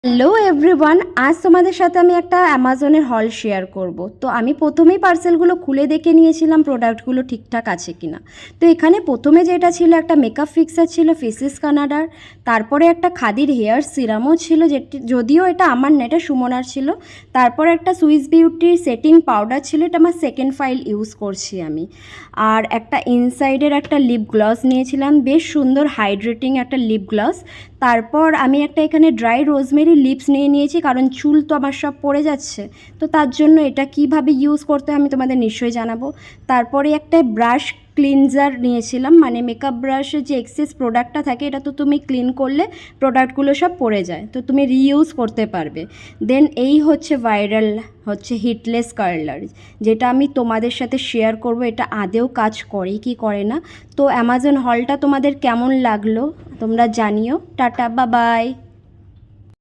Hello everyone, আজ তোমাদের সাথে আমি একটা অ্যামাজনের হল শেয়ার করব। তো আমি প্রথমেই পার্সেলগুলো খুলে দেখে নিয়েছিলাম প্রোডাক্টগুলো ঠিকঠাক আছে কিনা। তো এখানে প্রথমে যেটা ছিল একটা মেকআপ ফিক্সার ছিল ফেসেস কানাডার, তারপরে একটা খাদির হেয়ার সিরামও ছিল, যেটি যদিও এটা আমার না, এটা সুমনার ছিল। তারপর একটা সুইস বিউটির সেটিং পাউডার ছিল, এটা আমার সেকেন্ড ফাইল ইউজ করছি আমি। আর একটা ইনসাইডের একটা লিপ গ্লস নিয়েছিলাম, বেশ সুন্দর হাইড্রেটিং একটা লিপ গ্লস। তারপর আমি একটা এখানে ড্রাই রোজমেরি লিপস নিয়ে নিয়েছি, কারণ চুল তো আমার সব পড়ে যাচ্ছে, তো তার জন্য এটা কিভাবে ইউজ করতে হয় আমি তোমাদের নিশ্চয়ই জানাবো। তারপরে একটা ব্রাশ ক্লিনজার নিয়েছিলাম, মানে মেকআপ ব্রাশের যে এক্সেস প্রোডাক্টটা থাকে এটা তো তুমি ক্লিন করলে প্রোডাক্টগুলো সব পড়ে যায়, তো তুমি রিইউজ করতে পারবে। দেন এই হচ্ছে ভাইরাল হচ্ছে হিটলেস কার্লার, যেটা আমি তোমাদের সাথে শেয়ার করব এটা আদেও কাজ করে কি করে না। তো অ্যামাজন হলটা তোমাদের কেমন লাগলো তোমরা জানিও। টাটা, বা বাই।